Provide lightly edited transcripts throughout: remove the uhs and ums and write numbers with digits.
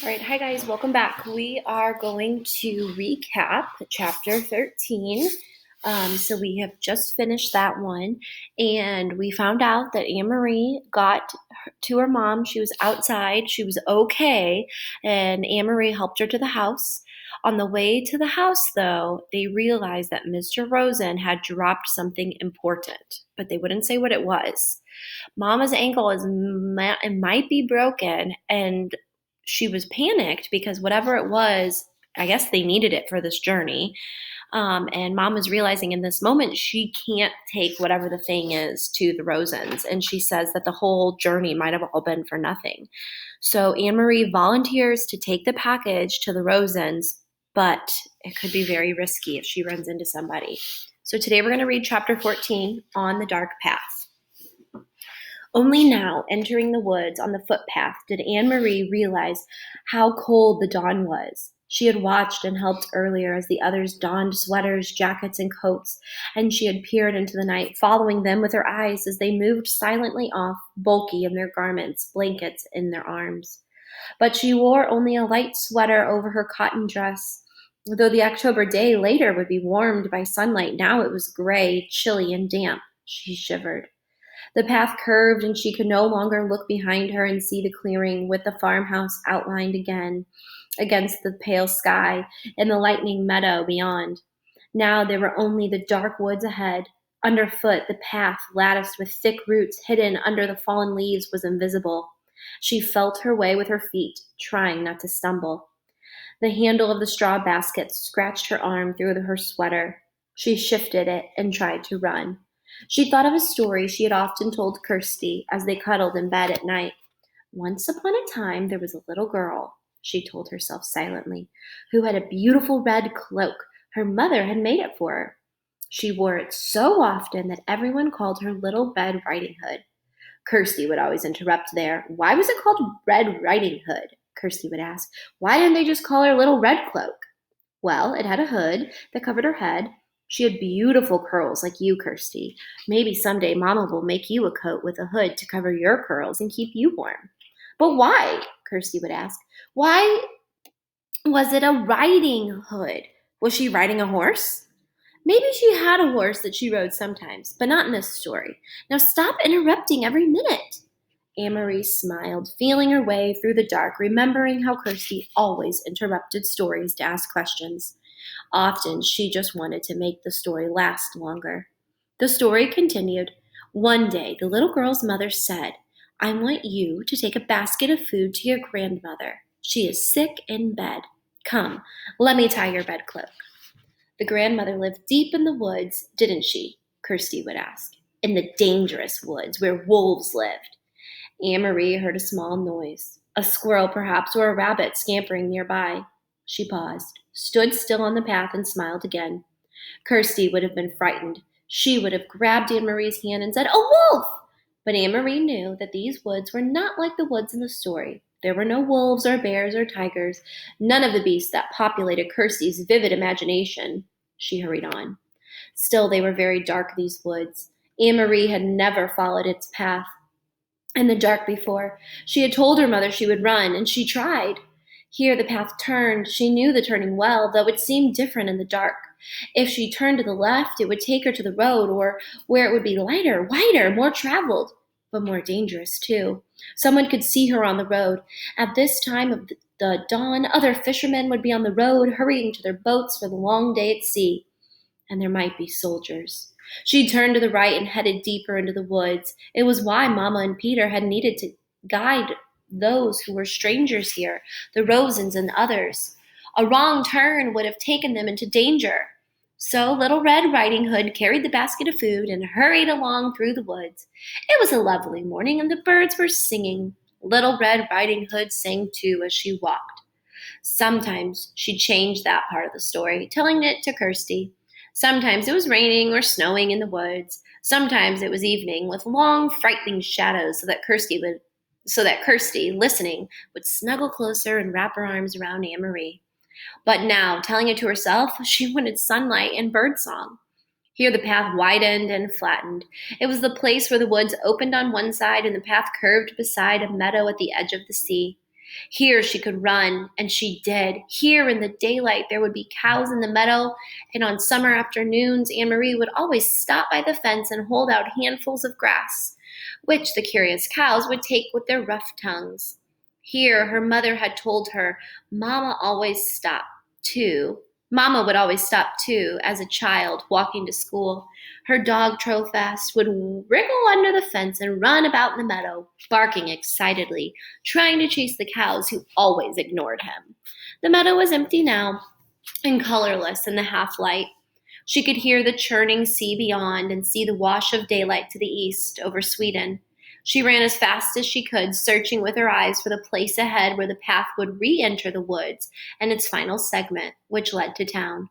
All right, hi guys, welcome back. We are going to recap chapter 13. So we have just finished that one, and we found out that Anne-Marie got to her mom. She was outside, she was okay, and Anne-Marie helped her to the house. On the way to the house, though, they realized that Mr. Rosen had dropped something important, but they wouldn't say what it was. Mama's ankle it might be broken, and she was panicked because whatever it was, I guess they needed it for this journey. And Mom was realizing in this moment she can't take whatever the thing is to the Rosens, and she says that the whole journey might have all been for nothing. So Anne Marie volunteers to take the package to the Rosens, but it could be very risky if she runs into somebody. So today we're going to read chapter 14, On the Dark Path. Only now, entering the woods on the footpath, did Anne-Marie realize how cold the dawn was. She had watched and helped earlier as the others donned sweaters, jackets, and coats, and she had peered into the night, following them with her eyes as they moved silently off, bulky in their garments, blankets in their arms. But she wore only a light sweater over her cotton dress. Though the October day later would be warmed by sunlight, now it was gray, chilly, and damp. She shivered. The path curved, and she could no longer look behind her and see the clearing with the farmhouse outlined again against the pale sky and the lightning meadow beyond. Now there were only the dark woods ahead. Underfoot, the path, latticed with thick roots hidden under the fallen leaves, was invisible. She felt her way with her feet, trying not to stumble. The handle of the straw basket scratched her arm through her sweater. She shifted it and tried to run. She thought of a story she had often told Kirsty as they cuddled in bed at night. Once upon a time there was a little girl, she told herself silently, who had a beautiful red cloak. Her mother had made it for her. She wore it so often that everyone called her Little Red Riding Hood. Kirsty would always interrupt there. Why was it called Red Riding Hood? Kirsty would ask. Why didn't they just call her Little Red Cloak? Well, it had a hood that covered her head. She had beautiful curls like you, Kirsty. Maybe someday Mama will make you a coat with a hood to cover your curls and keep you warm. But why? Kirsty would ask. Why was it a riding hood? Was she riding a horse? Maybe she had a horse that she rode sometimes, but not in this story. Now stop interrupting every minute. Anne-Marie smiled, feeling her way through the dark, remembering how Kirsty always interrupted stories to ask questions. Often she just wanted to make the story last longer. The story continued. One day, the little girl's mother said, I want you to take a basket of food to your grandmother. She is sick in bed. Come, let me tie your bedcloak. The grandmother lived deep in the woods, didn't she? Kirsty would ask. In the dangerous woods where wolves lived. Anne-Marie heard a small noise. A squirrel, perhaps, or a rabbit scampering nearby. She paused, stood still on the path, and smiled again. Kirsty would have been frightened. She would have grabbed Anne-Marie's hand and said, A wolf! But Anne-Marie knew that these woods were not like the woods in the story. There were no wolves or bears or tigers, none of the beasts that populated Kirsty's vivid imagination. She hurried on. Still, they were very dark, these woods. Anne-Marie had never followed its path in the dark before. She had told her mother she would run, and she tried. Here the path turned. She knew the turning well, though it seemed different in the dark. If she turned to the left, it would take her to the road, or where it would be lighter, wider, more traveled, but more dangerous, too. Someone could see her on the road. At this time of the dawn, other fishermen would be on the road, hurrying to their boats for the long day at sea. And there might be soldiers. She turned to the right and headed deeper into the woods. It was why Mama and Peter had needed to guide those who were strangers here, the Rosens and others. A wrong turn would have taken them into danger. So Little Red Riding Hood carried the basket of food and hurried along through the woods. It was a lovely morning, and the birds were singing. Little Red Riding Hood sang too as she walked. Sometimes she changed that part of the story, telling it to Kirsty. Sometimes it was raining or snowing in the woods. Sometimes it was evening with long, frightening shadows so that Kirsty, listening, would snuggle closer and wrap her arms around Anne-Marie. But now, telling it to herself, she wanted sunlight and birdsong. Here the path widened and flattened. It was the place where the woods opened on one side and the path curved beside a meadow at the edge of the sea. Here she could run, and she did. Here in the daylight, there would be cows in the meadow, and on summer afternoons, Anne Marie would always stop by the fence and hold out handfuls of grass, which the curious cows would take with their rough tongues. Here, her mother had told her, Mama would always stop too, as a child, walking to school. Her dog Trofast would wriggle under the fence and run about in the meadow, barking excitedly, trying to chase the cows who always ignored him. The meadow was empty now and colorless in the half light. She could hear the churning sea beyond and see the wash of daylight to the east over Sweden. She ran as fast as she could, searching with her eyes for the place ahead where the path would re enter the woods and its final segment, which led to town.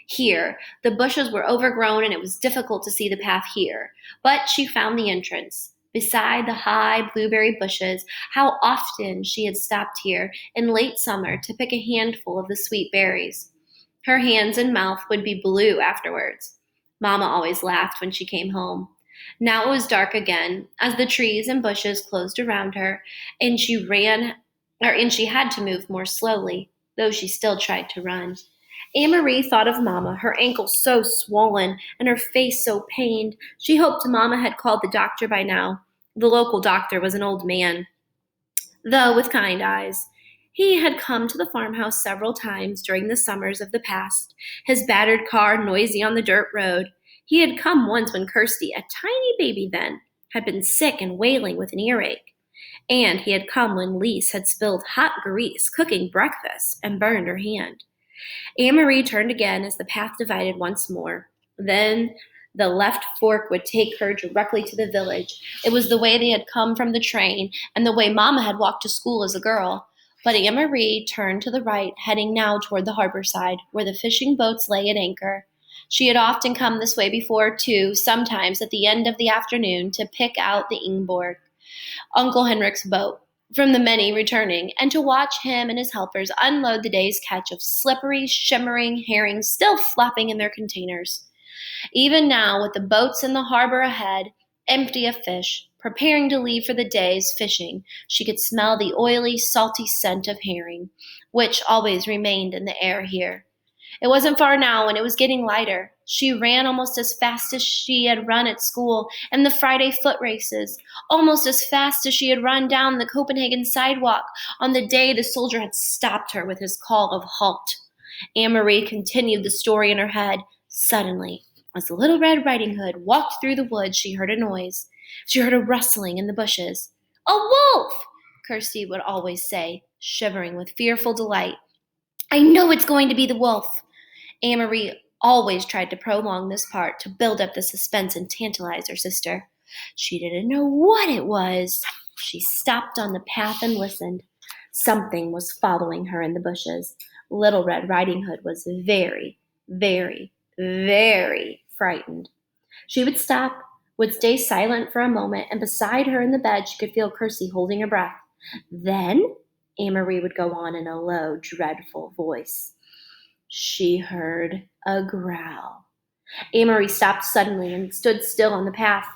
Here, the bushes were overgrown and it was difficult to see the path here, but she found the entrance. Beside the high blueberry bushes, how often she had stopped here in late summer to pick a handful of the sweet berries. Her hands and mouth would be blue afterwards. Mama always laughed when she came home. Now it was dark again, as the trees and bushes closed around her, and she had to move more slowly, though she still tried to run. Anne Marie thought of Mama, her ankles so swollen and her face so pained. She hoped Mama had called the doctor by now. The local doctor was an old man, though with kind eyes. He had come to the farmhouse several times during the summers of the past, his battered car noisy on the dirt road. He had come once when Kirsty, a tiny baby then, had been sick and wailing with an earache. And he had come when Lise had spilled hot grease cooking breakfast and burned her hand. Anne Marie turned again as the path divided once more. Then the left fork would take her directly to the village. It was the way they had come from the train and the way Mama had walked to school as a girl. But Anne Marie turned to the right, heading now toward the harbor side, where the fishing boats lay at anchor. She had often come this way before, too, sometimes at the end of the afternoon, to pick out the Ingeborg, Uncle Henrik's boat, from the many returning, and to watch him and his helpers unload the day's catch of slippery, shimmering herrings still flopping in their containers. Even now, with the boats in the harbor ahead, empty of fish, preparing to leave for the day's fishing, she could smell the oily, salty scent of herring, which always remained in the air here. It wasn't far now, and it was getting lighter. She ran almost as fast as she had run at school and the Friday foot races, almost as fast as she had run down the Copenhagen sidewalk on the day the soldier had stopped her with his call of halt. Anne Marie continued the story in her head. Suddenly, as the Little Red Riding Hood walked through the woods, she heard a noise. She heard a rustling in the bushes. "A wolf!" Kirsty would always say, shivering with fearful delight. "I know it's going to be the wolf." Anne Marie always tried to prolong this part to build up the suspense and tantalize her sister. She didn't know what it was. She stopped on the path and listened. Something was following her in the bushes. Little Red Riding Hood was very, very, very frightened. She would stop, would stay silent for a moment, and beside her in the bed she could feel Kirsty holding her breath. Then Anne Marie would go on in a low, dreadful voice. She heard a growl. Anne Marie stopped suddenly and stood still on the path.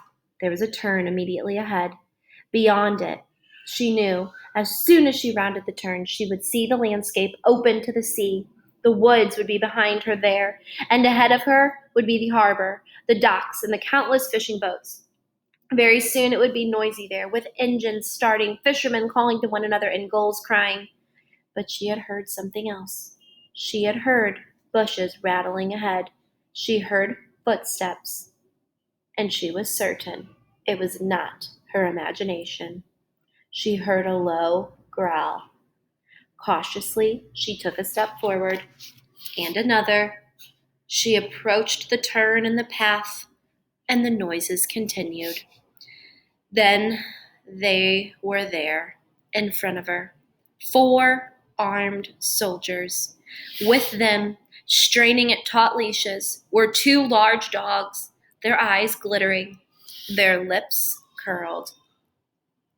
There was a turn immediately ahead. Beyond it, she knew, as soon as she rounded the turn, she would see the landscape open to the sea. The woods would be behind her there, and ahead of her would be the harbor, the docks, and the countless fishing boats. Very soon it would be noisy there, with engines starting, fishermen calling to one another, and gulls crying. But she had heard something else. She had heard bushes rattling ahead. She heard footsteps. And she was certain it was not her imagination. She heard a low growl. Cautiously, she took a step forward, and another. She approached the turn in the path, and the noises continued. Then they were there, in front of her. 4 armed soldiers. With them, straining at taut leashes, were 2 large dogs, their eyes glittering, their lips curled.